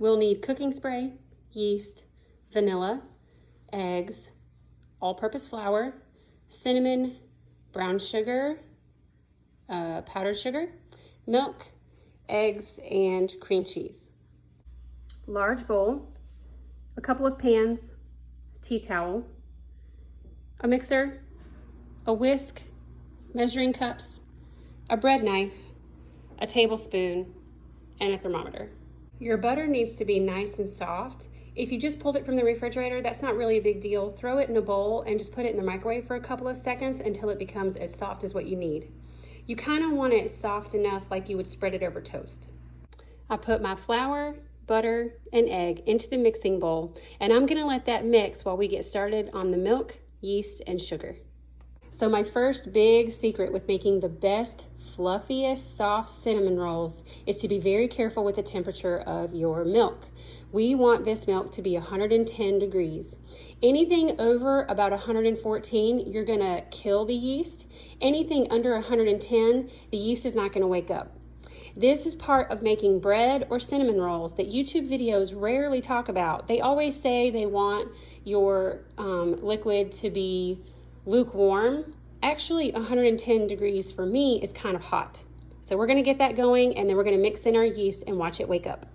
We'll need cooking spray, yeast, vanilla, eggs, all-purpose flour, cinnamon, brown sugar, powdered sugar, milk, eggs, and cream cheese. Large bowl, a couple of pans, tea towel, a mixer, a whisk, measuring cups, a bread knife, a tablespoon, and a thermometer. Your butter needs to be nice and soft. If you just pulled it from the refrigerator, that's not really a big deal. Throw it in a bowl and just put it in the microwave for a couple of seconds until it becomes as soft as what you need. You kind of want it soft enough like you would spread it over toast. I put my flour, butter, and egg into the mixing bowl, and I'm gonna let that mix while we get started on the milk, yeast, and sugar. So my first big secret with making the best, fluffiest, soft cinnamon rolls is to be very careful with the temperature of your milk. We want this milk to be 110 degrees. Anything over about 114, you're gonna kill the yeast. Anything under 110, the yeast is not gonna wake up. This is part of making bread or cinnamon rolls that YouTube videos rarely talk about. They always say they want your liquid to be lukewarm. Actually, 110 degrees for me is kind of hot. So we're gonna get that going, and then we're gonna mix in our yeast and watch it wake up.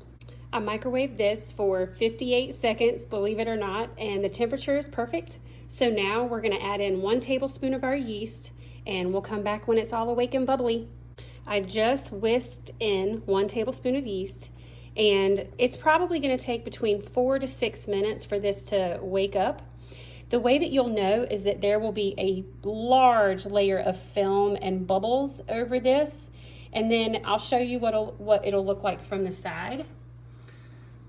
I microwaved this for 58 seconds, believe it or not, and the temperature is perfect. So now we're gonna add in 1 tablespoon of our yeast, and we'll come back when it's all awake and bubbly. I just whisked in 1 tablespoon of yeast, and it's probably gonna take between 4 to 6 minutes for this to wake up. The way that you'll know is that there will be a large layer of film and bubbles over this, and then I'll show you what it'll look like from the side.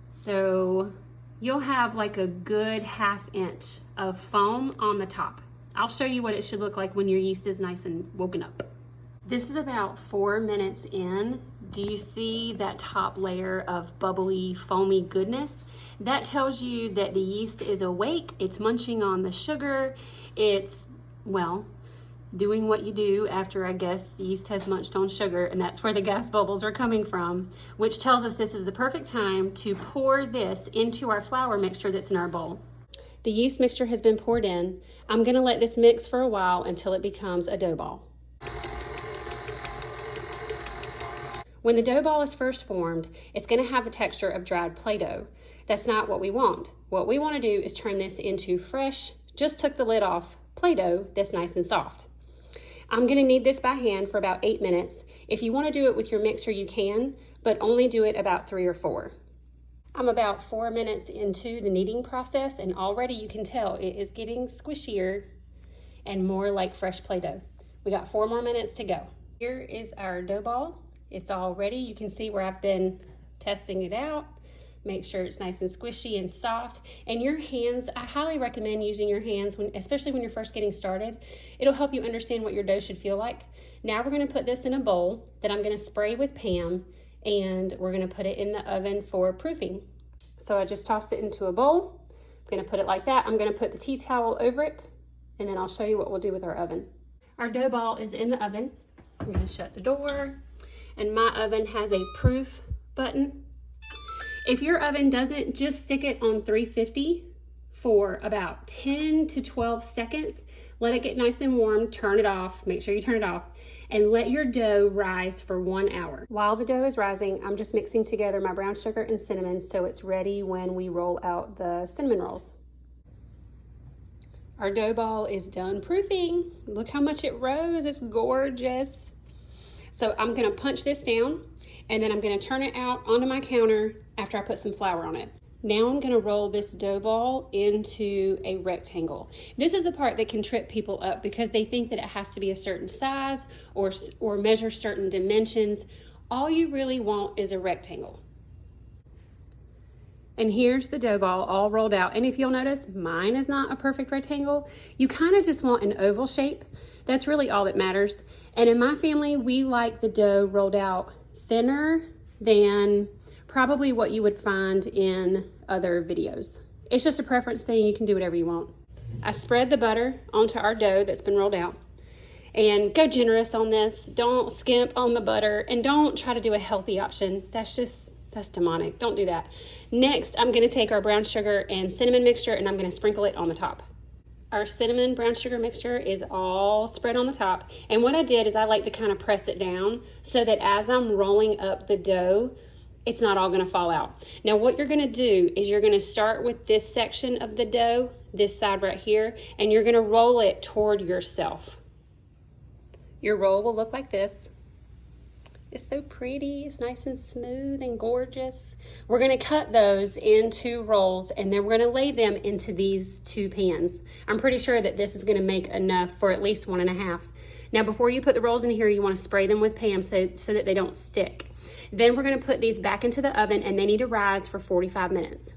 So you'll have like a good 1/2 inch of foam on the top. I'll show you what it should look like when your yeast is nice and woken up. This is about 4 minutes in. Do you see that top layer of bubbly, foamy goodness? That tells you that the yeast is awake, it's munching on the sugar, it's, well, doing what you do after, I guess, the yeast has munched on sugar, and that's where the gas bubbles are coming from, which tells us this is the perfect time to pour this into our flour mixture that's in our bowl. The yeast mixture has been poured in. I'm gonna let this mix for a while until it becomes a dough ball. When the dough ball is first formed, it's gonna have the texture of dried Play-Doh. That's not what we want. What we wanna do is turn this into fresh, just took the lid off, Play-Doh that's nice and soft. I'm gonna knead this by hand for about 8 minutes. If you wanna do it with your mixer, you can, but only do it about 3 or 4. I'm about 4 minutes into the kneading process, and already you can tell it is getting squishier and more like fresh Play-Doh. We got 4 more minutes to go. Here is our dough ball. It's all ready. You can see where I've been testing it out. Make sure it's nice and squishy and soft. And your hands, I highly recommend using your hands, especially when you're first getting started. It'll help you understand what your dough should feel like. Now we're gonna put this in a bowl that I'm gonna spray with Pam, and we're gonna put it in the oven for proofing. So I just tossed it into a bowl. I'm gonna put it like that. I'm gonna put the tea towel over it, and then I'll show you what we'll do with our oven. Our dough ball is in the oven. I'm gonna shut the door, and my oven has a proof button. If your oven doesn't, just stick it on 350 for about 10 to 12 seconds. Let it get nice and warm, turn it off, make sure you turn it off, and let your dough rise for 1 hour. While the dough is rising, I'm just mixing together my brown sugar and cinnamon so it's ready when we roll out the cinnamon rolls. Our dough ball is done proofing. Look how much it rose, it's gorgeous. So I'm gonna punch this down, and then I'm gonna turn it out onto my counter after I put some flour on it. Now I'm gonna roll this dough ball into a rectangle. This is the part that can trip people up because they think that it has to be a certain size or measure certain dimensions. All you really want is a rectangle. And here's the dough ball all rolled out. And if you'll notice, mine is not a perfect rectangle. You kind of just want an oval shape. That's really all that matters. And in my family, we like the dough rolled out thinner than probably what you would find in other videos. It's just a preference thing. You can do whatever you want. I spread the butter onto our dough that's been rolled out. And go generous on this. Don't skimp on the butter, and don't try to do a healthy option. That's That's demonic. Don't do that. Next, I'm going to take our brown sugar and cinnamon mixture and I'm going to sprinkle it on the top. Our cinnamon brown sugar mixture is all spread on the top. And what I did is I like to kind of press it down so that as I'm rolling up the dough, it's not all going to fall out. Now what you're going to do is you're going to start with this section of the dough, this side right here, and you're going to roll it toward yourself. Your roll will look like this. It's so pretty. It's nice and smooth and gorgeous. We're going to cut those into rolls and then we're going to lay them into these 2 pans. I'm pretty sure that this is going to make enough for at least 1.5. Now before you put the rolls in here, you want to spray them with Pam so that they don't stick. Then we're going to put these back into the oven and they need to rise for 45 minutes.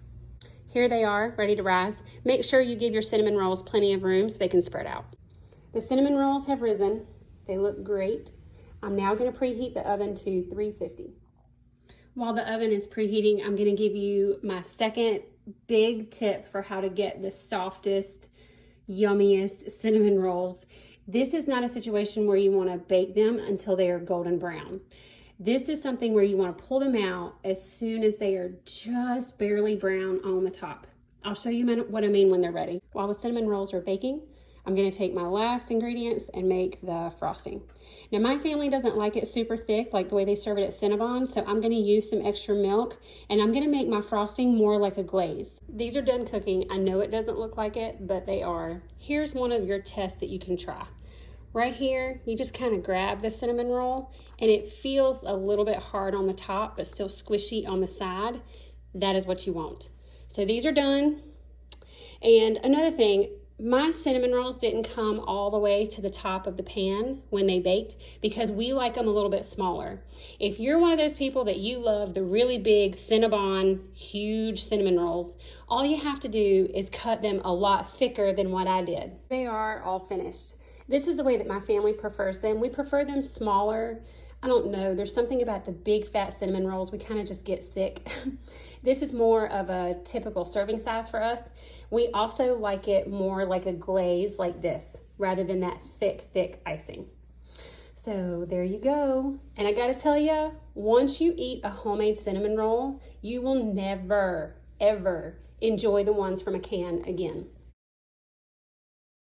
Here they are, ready to rise. Make sure you give your cinnamon rolls plenty of room so they can spread out. The cinnamon rolls have risen. They look great. I'm now going to preheat the oven to 350. While the oven is preheating, I'm going to give you my second big tip for how to get the softest, yummiest cinnamon rolls. This is not a situation where you want to bake them until they are golden brown. This is something where you want to pull them out as soon as they are just barely brown on the top. I'll show you what I mean when they're ready. While the cinnamon rolls are baking, I'm going to take my last ingredients and make the frosting. Now my family doesn't like it super thick like the way they serve it at Cinnabon, so I'm going to use some extra milk and I'm going to make my frosting more like a glaze. These are done cooking. I know it doesn't look like it, but they are. Here's one of your tests that you can try. Right here, you just kind of grab the cinnamon roll and it feels a little bit hard on the top but still squishy on the side. That is what you want. So these are done. And another thing, my cinnamon rolls didn't come all the way to the top of the pan when they baked because we like them a little bit smaller. If you're one of those people that you love the really big Cinnabon, huge cinnamon rolls, all you have to do is cut them a lot thicker than what I did. They are all finished. This is the way that my family prefers them. We prefer them smaller. I don't know, there's something about the big fat cinnamon rolls, we kind of just get sick. This is more of a typical serving size for us. We also like it more like a glaze like this, rather than that thick icing. So there you go. And I gotta tell you, once you eat a homemade cinnamon roll, you will never, ever enjoy the ones from a can again.